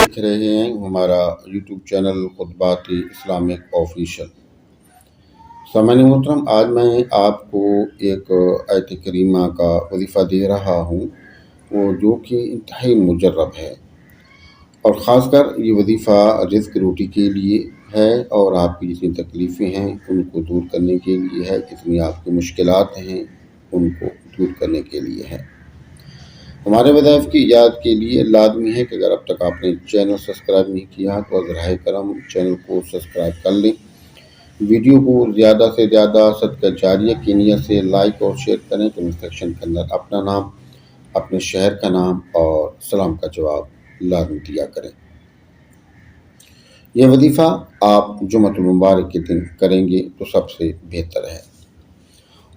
دیکھ رہے ہیں ہمارا یوٹیوب چینل خطبات اسلامک آفیشل۔ سامعین محترم، آج میں آپ کو ایک آیت کریمہ کا وظیفہ دے رہا ہوں، وہ جو کہ انتہائی مجرب ہے، اور خاص کر یہ وظیفہ رزق روٹی کے لیے ہے، اور آپ کی جتنی تکلیفیں ہیں ان کو دور کرنے کے لیے ہے، جتنی آپ کی مشکلات ہیں ان کو دور کرنے کے لیے ہے۔ ہمارے وظائف کی ایجاد کے لیے لازمی ہے کہ اگر اب تک آپ نے چینل سبسکرائب نہیں کیا تو براہ کرم چینل کو سبسکرائب کر لیں، ویڈیو کو زیادہ سے زیادہ صدقہ جاریہ کی نیت سے لائک اور شیئر کریں، کمنٹ سیکشن کے اندر اپنا نام، اپنے شہر کا نام اور سلام کا جواب لازمی دیا کریں۔ یہ وظیفہ آپ جمعۃ المبارک کے دن کریں گے تو سب سے بہتر ہے،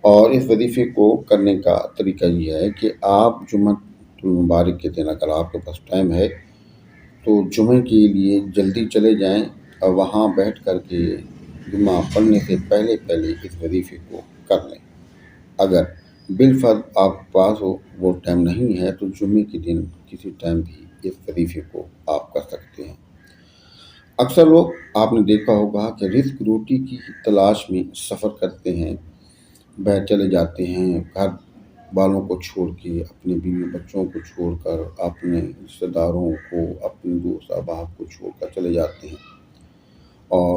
اور اس وظیفے کو کرنے کا طریقہ یہ ہے کہ آپ جمعۃ المبارک کے دن اگر آپ کے پاس ٹائم ہے تو جمعے کے لیے جلدی چلے جائیں اور وہاں بیٹھ کر کے جمعہ پڑھنے سے پہلے اس وظیفے کو کر لیں۔ اگر بالفرض آپ کے پاس وہ ٹائم نہیں ہے تو جمعے کے دن کسی ٹائم بھی اس وظیفے کو آپ کر سکتے ہیں۔ اکثر لوگ آپ نے دیکھا ہوگا کہ رزق روٹی کی تلاش میں سفر کرتے ہیں، باہر چلے جاتے ہیں، گھر والوں کو چھوڑ کے، اپنے بیوی بچوں کو چھوڑ کر، اپنے رشتہ داروں کو، اپنے دوست احباب کو چھوڑ کر چلے جاتے ہیں، اور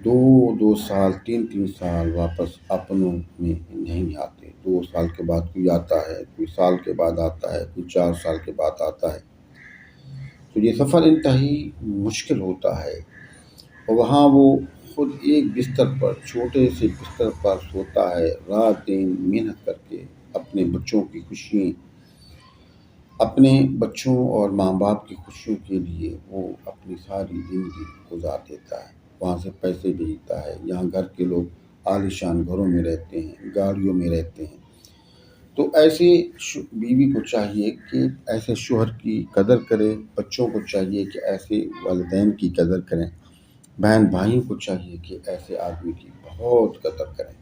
2 سال 3 سال واپس اپنوں میں نہیں آتے۔ 2 سال کے بعد کوئی آتا ہے، کوئی سال کے بعد آتا ہے، کوئی 4 سال کے بعد آتا ہے۔ تو یہ سفر انتہائی مشکل ہوتا ہے، اور وہاں وہ خود ایک بستر پر، چھوٹے سے بستر پر سوتا ہے، رات دن محنت کر کے اپنے بچوں کی خوشیاں، اپنے بچوں اور ماں باپ کی خوشیوں کے لیے وہ اپنی ساری زندگی گزار دیتا ہے، وہاں سے پیسے بھیجتا ہے۔ یہاں گھر کے لوگ عالیشان گھروں میں رہتے ہیں، گاڑیوں میں رہتے ہیں، تو ایسے بیوی کو چاہیے کہ ایسے شوہر کی قدر کرے، بچوں کو چاہیے کہ ایسے والدین کی قدر کریں، بہن بھائیوں کو چاہیے کہ ایسے آدمی کی بہت قدر کریں۔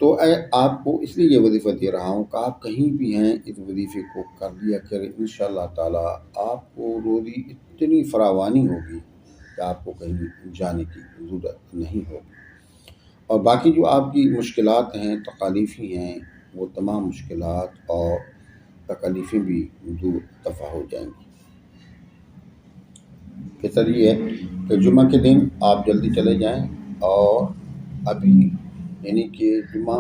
تو آپ کو اس لیے یہ وظیفہ دے رہا ہوں کہ آپ کہیں بھی ہیں اس وظیفے کو کر لیا کریں، انشاءاللہ تعالیٰ آپ کو روزی اتنی فراوانی ہوگی کہ آپ کو کہیں جانے کی ضرورت نہیں ہوگی، اور باقی جو آپ کی مشکلات ہیں، تکالیفیں ہیں، وہ تمام مشکلات اور تکالیفیں بھی دور دفع ہو جائیں گی۔ بہتر یہ ہے کہ جمعہ کے دن آپ جلدی چلے جائیں، اور ابھی یعنی کہ جمعہ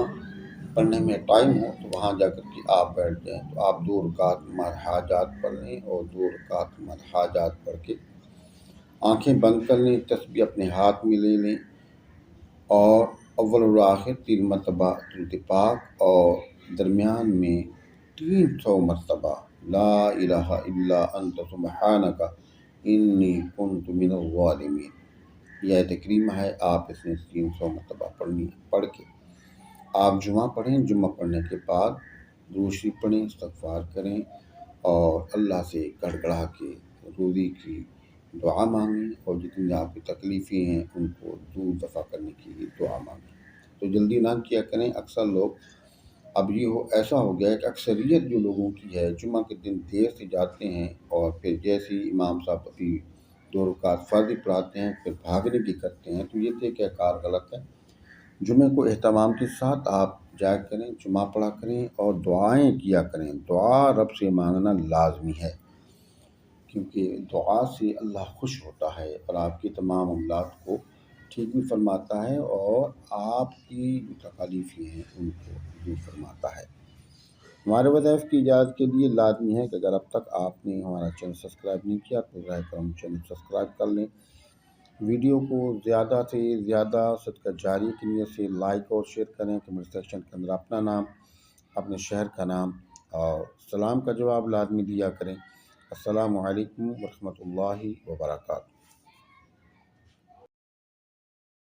پڑھنے میں ٹائم ہو تو وہاں جا کر کے آپ بیٹھ جائیں، تو آپ 2 رکعت حاجات پڑھ لیں، اور 2 رکعت حاجات پڑھ کے آنکھیں بند کر لیں، تسبیح اپنے ہاتھ میں لے لیں، اور اول و آخر 3 مرتبہ درود پاک، اور درمیان میں 300 مرتبہ لا الہ الا انت سبحانک انی کنت من الظالمین۔ یہ آیت کریمہ ہے، آپ اس میں 300 مرتبہ پڑھ کے آپ جمعہ پڑھیں۔ جمعہ پڑھنے کے بعد درود شریف پڑھیں، استغفار کریں، اور اللہ سے گڑ گڑا کے روزی کی دعا مانگیں، اور جتنی آپ کی تکلیفیں ہیں ان کو دور دفع کرنے کے لیے دعا مانگیں۔ تو جلدی نہ کیا کریں۔ اکثر لوگ اب ایسا ہو گیا ہے کہ اکثریت جو لوگوں کی ہے، جمعہ کے دن دیر سے جاتے ہیں، اور پھر جیسے ہی امام صاحب اپنی 2 رکعت فرض پڑھاتے ہیں پھر بھاگنے کی کرتے ہیں، تو یہ طریقہ کار غلط ہے۔ جمعے کو اہتمام کے ساتھ آپ جایا کریں، جمعہ پڑھا کریں، اور دعائیں کیا کریں۔ دعا رب سے مانگنا لازمی ہے، کیونکہ دعا سے اللہ خوش ہوتا ہے، اور آپ کی تمام معاملات کو ٹھیک بھی فرماتا ہے، اور آپ کی جو تکالیفیں ہیں ان کو دور فرماتا ہے۔ ہمارے وظائف کی اجازت کے لیے لازمی ہے کہ اگر اب تک آپ نے ہمارا چینل سبسکرائب نہیں کیا تو براہ کرم چینل سبسکرائب کر لیں، ویڈیو کو زیادہ سے زیادہ صدقہ جاریہ کی نیت سے لائک اور شیئر کریں، کمنٹ سیکشن کے اندر اپنا نام، اپنے شہر کا نام اور سلام کا جواب لازمی دیا کریں۔ السلام علیکم ورحمۃ اللہ وبرکاتہ۔